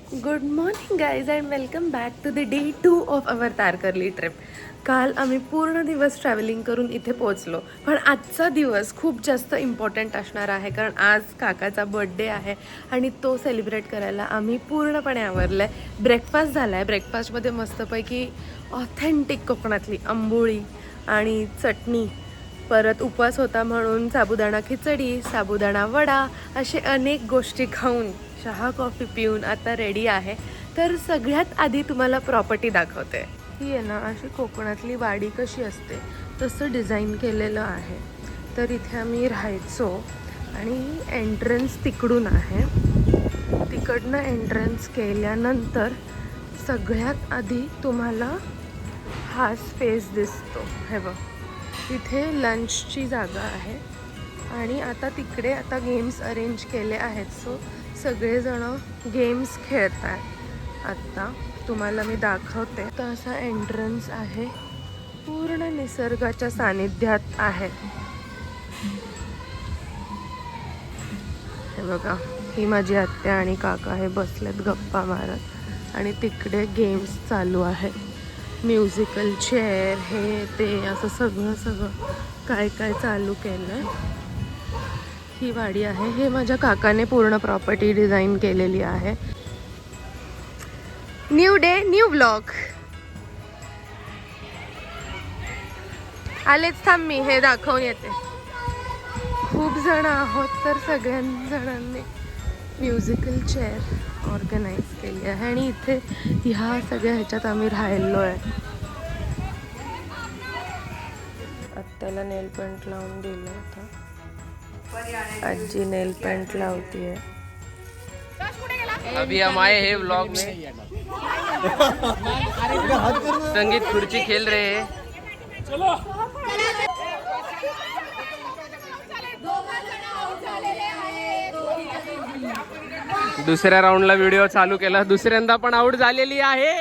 Good morning guys and welcome back to the day 2 of our Tarkarli trip. काल आम्ही पूर्ण दिवस ट्रॅव्हलिंग करून इथे पोहोचलो, पण आजचा दिवस खूप जास्त इम्पॉर्टंट असणार आहे कारण आज काकाचा बर्थडे आहे आणि तो सेलिब्रेट करायला आम्ही पूर्णपणे आवरलं आहे. ब्रेकफास्ट झाला आहे. ब्रेकफास्टमध्ये मस्तपैकी ऑथेंटिक कोकणातली आंबोळी आणि चटणी, परत उपवास होता म्हणून साबुदाणा खिचडी, साबुदाणा वडा असे अनेक गोष्टी खाऊन चहा कॉफी पिऊन आता रेडी आहे. तर सगळ्यात आधी तुम्हाला प्रॉपर्टी दाखवते. ही आहे ना अशी कोकणातली वाडी कशी असते तसं डिझाईन केलेलं आहे. तर इथे आम्ही राहायचो आणि एंट्रन्स तिकडून आहे. तिकडनं एंट्रन्स केल्यानंतर सगळ्यात आधी तुम्हाला हा स्पेस दिसतो. हे बघ, इथे लंचची जागा आहे आणि आता तिकडे आता गेम्स अरेंज केले आहेत. सो सगळेजण गेम्स खेळत आहेत. आत्ता तुम्हाला मी दाखवते. तर असा एंट्रन्स आहे, पूर्ण निसर्गाच्या सानिध्यात आहे. हे बघा, ही माझी आत्या आणि काका हे बसलेत गप्पा मारत आणि तिकडे गेम्स चालू आहे. म्युझिकल चेअर हे ते असं सगळं काय काय चालू केलं. ही वाडी आहे. हे माझ्या काकाने पूर्ण प्रॉपर्टी डिझाईन केलेली आहे. New day new blog. आलेच, थांब मी हे दाखवून येते. खूप जण आहोत तर सगळ्या जणांनी म्युझिकल चेअर ऑर्गनाईज केली आहे आणि इथे ह्या सगळ्या ह्याच्यात आम्ही राहिलो आहे. आत्याला नेल पेंट लावून दिलं होतं. आजी नेल पेंट लावती है. अभी हम आए हैं व्लॉग में. संगीत खुर्ची खेल रहे हैं. दुसऱ्या राऊंडला व्हिडिओ चालू केला, दुसऱ्यांदा पण आउट झालेली आहे.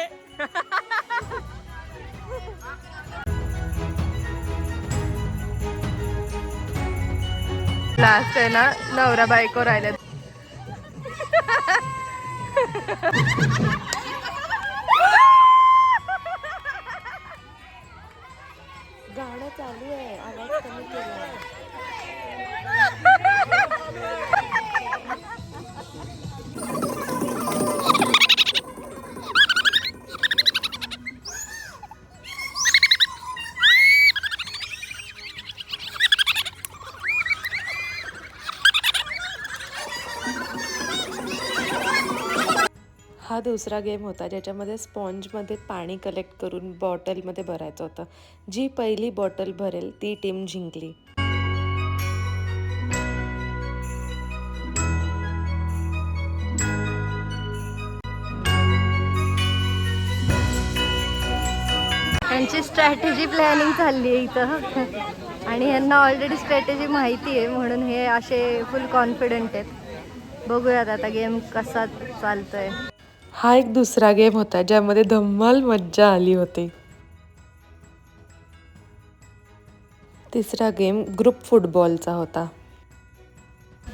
लास्ट आहे ना, नवरा बायको राहिल्यात. गाणं चालू आहे, आवाज कमी केला. हा दुसरा गेम होता ज्याच्यामध्ये स्पॉन्जमध्ये पाणी कलेक्ट करून बॉटलमध्ये भरायचं होतं. जी पहिली बॉटल भरेल ती टीम जिंकली. यांची स्ट्रॅटेजी प्लॅनिंग चालली आहे इथं आणि यांना ऑलरेडी स्ट्रॅटेजी माहिती आहे म्हणून हे असे फुल कॉन्फिडंट आहेत. बघूयात आता गेम कसा चालतोय. हा एक दुसरा गेम होता ज्यामध्ये धम्माल मज्जा आली होती. तिसरा गेम ग्रुप फुटबॉलचा होता.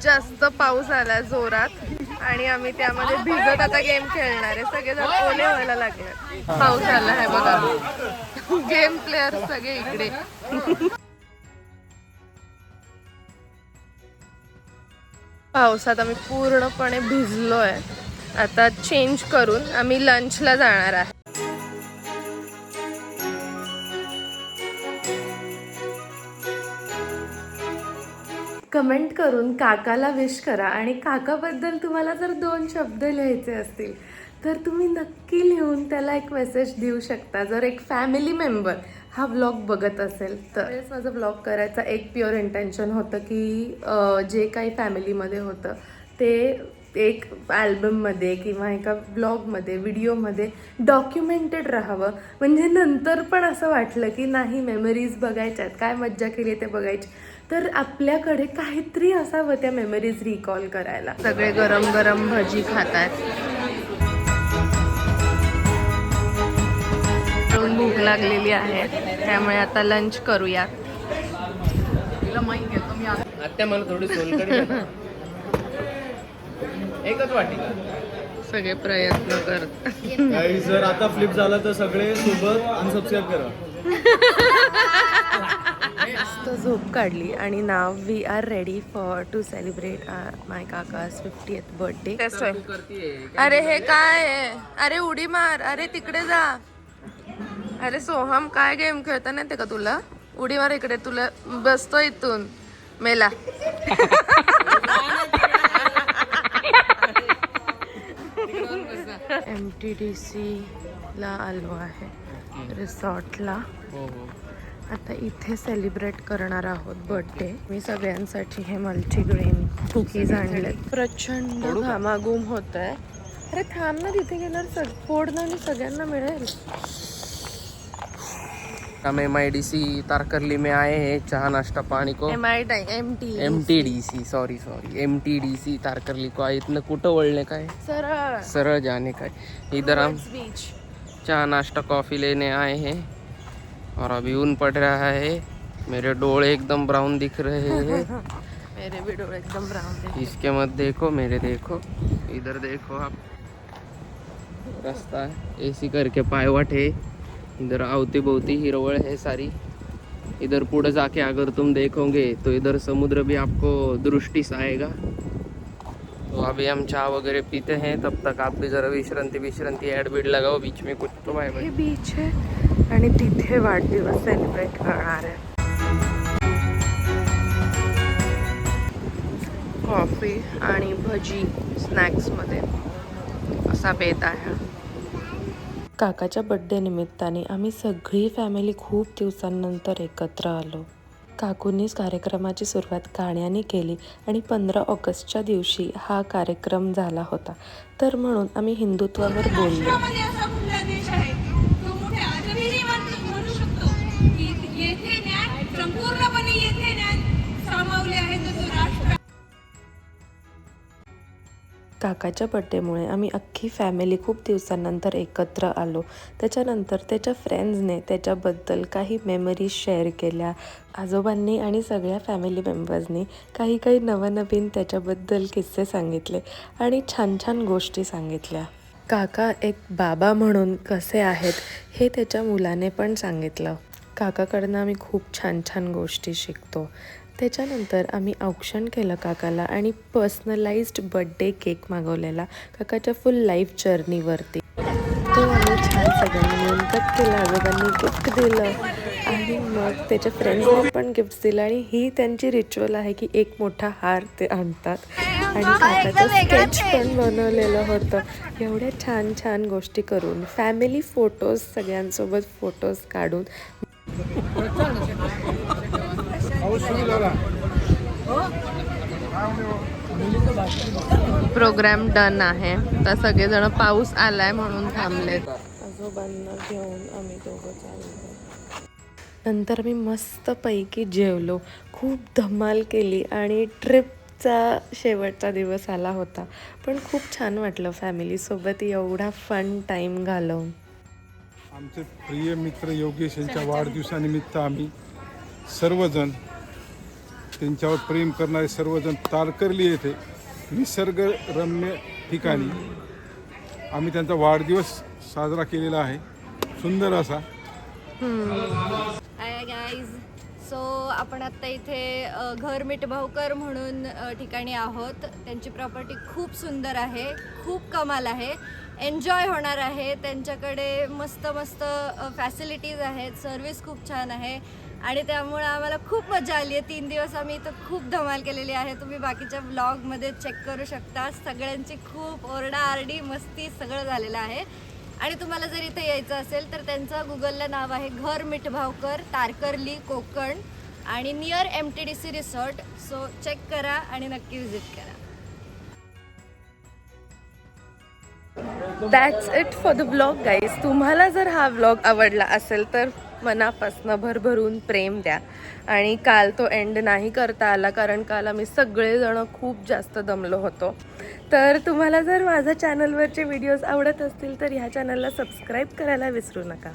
जास्त पाऊस आला जोरात आणि आम्ही त्यामध्ये भिजत आता गेम खेळणार आहे. सगळेजण ओले व्हायला लागले. पाऊस आला आहे बघा. गेम प्लेयर सगळे इकडे. पावसात आम्ही पूर्णपणे भिजलोय. आता चेंज करून आम्ही लंचला जाणार आहे. कमेंट करून काकाला विश करा आणि काकाबद्दल तुम्हाला जर 2 शब्द लिहायचे असतील तर तुम्ही नक्की लिहून त्याला एक मेसेज देऊ शकता. जर एक फॅमिली मेंबर हा व्लॉग बघत असेल तर. माझं व्लॉग करायचा एक प्युअर इंटेन्शन होतं की जे काही फॅमिलीमध्ये होतं ते एक ॲल्बममध्ये किंवा एका ब्लॉगमध्ये व्हिडिओमध्ये डॉक्युमेंटेड राहावं. म्हणजे नंतर पण असं वाटलं की नाही, मेमरीज बघायच्यात, काय मज्जा केली ते बघायची, तर आपल्याकडे काहीतरी असावं त्या मेमरीज रिकॉल करायला. सगळे गरम गरम भजी खातात. भूक लागलेली आहे त्यामुळे आता लंच करूया. आत्या मला थोडी सोलकढी. एकच वाटी. सगळे प्रयत्न करत. गाईज जर आता फ्लिप झाला तर सगळे सोबत अनसबस्क्राईब करा. मस्त झोप काढली आणि now we are ready for to celebrate my काकाज 50th बर्थडे. अरे हे काय आहे? अरे उडी मार, अरे तिकडे जा. अरे सोहम काय गेम खेळता नाही ते का तुला? उडी मार इकडे, तुला बसतो इथून मेला. MTDC ला आलो आहे रिसॉर्टला. आता इथे सेलिब्रेट करणार आहोत बर्थडे. मी सगळ्यांसाठी हे मल्टीग्रेन कुकीज आणले. प्रचंड घामाघूम होत आहे. अरे थांब ना, तिथे गेल्यावर फोड ना आणि सगळ्यांना मिळेल. हम MIDC तारकर्ली में आए हैं चाह नाश्ता पानी को. MTDC सॉरी MTDC तारकर्ली को आए. इतनं कुठं वळले काय, सरळ सरळ जाने का. इधर हम बीच. चाह नाश्ता कॉफी लेने आए हैं और अभी ऊन पड़ रहा है. मेरे डोळे एकदम ब्राउन दिख रहे हैं. मेरे भी डोळे एकदम ब्राउन है. इसके मत देखो, मेरे देखो, इधर देखो आप. रास्ता ऐसी करके पायवट है. इधर आवती बहुती हिरवळ है सारी. इधर पुढे जाके अगर तुम देखोगे तो इधर समुद्र भी आपको दृष्टि से आएगा. तो अभी हम चाय वगैरह पीते हैं, तब तक आप भी जरा विश्रांति ऐड बीड लगाओ बीच में कुछ तो. Bye bye. हे बीच आहे आणि तिथे वाढदिवस सेलिब्रेट करणार आहे. कॉफी आणि भजी स्नॅक्समध्ये असा बेत आहे. काकाच्या बड्डे निमित्ताने आम्ही सगळी फॅमिली खूप दिवसांनंतर एकत्र आलो. काकूंनीच कार्यक्रमाची सुरुवात गाण्याने केली आणि 15 ऑगस्टच्या दिवशी हा कार्यक्रम झाला होता. तर म्हणून आम्ही हिंदुत्वावर बोललो. काकाच्या बड्डेमुळे आम्ही अख्खी फॅमिली खूप दिवसांनंतर एकत्र आलो. त्याच्यानंतर त्याच्या फ्रेंड्सने त्याच्याबद्दल काही मेमरीज शेअर केल्या. आजोबांनी आणि सगळ्या फॅमिली मेंबर्सनी काही नवनवीन त्याच्याबद्दल किस्से सांगितले आणि छान छान गोष्टी सांगितल्या. काका एक बाबा म्हणून कसे आहेत हे त्याच्या मुलाने पण सांगितलं. काकाकडनं आम्ही खूप छान छान गोष्टी शिकतो. त्याच्यानंतर आम्ही औक्षण केलं काकाला आणि पर्सनलाइज्ड बर्थडे केक मागवलेला काकाच्या फुल लाईफ जर्नीवरती. तो आम्ही छान सगळ्यांनी मिळून कट केला. आजोबांनी गिफ्ट दिलं आणि मग त्याच्या फ्रेंड्सने पण गिफ्ट दिलं. आणि ही त्यांची रिच्युअल आहे की एक मोठा हार ते आणतात आणि काकाचं स्केच पण बनवलेलं होतं. एवढ्या छान छान गोष्टी करून फॅमिली फोटोज सगळ्यांसोबत फोटोज काढून प्रोग्राम डन आहे. तर सगळेजण पाऊस आलाय म्हणून थांबलेत. आजोबांना घेऊन आम्ही दोघं चाललो. नंतर मी मस्तपैकी जेवलो, खूप धमाल केली आणि ट्रिपचा शेवटचा दिवस आला होता. पण खूप छान वाटलं फॅमिलीसोबत एवढा फन टाईम घालवून. आमचे प्रिय मित्र योगेश यांच्या वाढदिवसानिमित्त आम्ही सर्वजण, त्यांच्यावर प्रेम करणारे सर्वजण तारकर्ली येथे निसर्गरम्य ठिकाणी आम्ही त्यांचा वाढदिवस साजरा केलेला आहे. सुंदर असा. Hi guys. सो आपण आत्ता इथे घर मिठभावकर म्हणून ठिकाणी आहोत. त्यांची प्रॉपर्टी खूप सुंदर आहे, खूप कमाल आहे, एन्जॉय होणार आहे. त्यांच्याकडे मस्त मस्त फॅसिलिटीज आहेत, सर्विस खूप छान आहे आणि त्यामुळे आम्हाला खूप मजा आली आहे. 3 दिवस आम्ही इथं खूप धमाल केलेली आहे. तुम्ही बाकीच्या व्लॉगमध्ये चेक करू शकता. सगळ्यांची खूप ओरडाआरडी मस्ती सगळं झालेलं आहे. आणि तुम्हाला जर इथे यायचं असेल तर त्यांचं गुगलला नाव आहे घर मिठभावकर तारकर्ली कोकण आणि near MTDC resort. So check करा आणि नक्की व्हिजिट करा. That's it for the vlog guys. तुम्हाला जर हा व्लॉग आवडला असेल तर मनापासनं भरभरून प्रेम द्या. आणि काल तो एंड नाही करता आला कारण काल आम्ही सगळेजण खूप जास्त दमलो होतो. तर तुम्हाला जर माझ्या चॅनलवरचे व्हिडिओज आवडत असतील तर ह्या चॅनलला सबस्क्राईब करायला विसरू नका.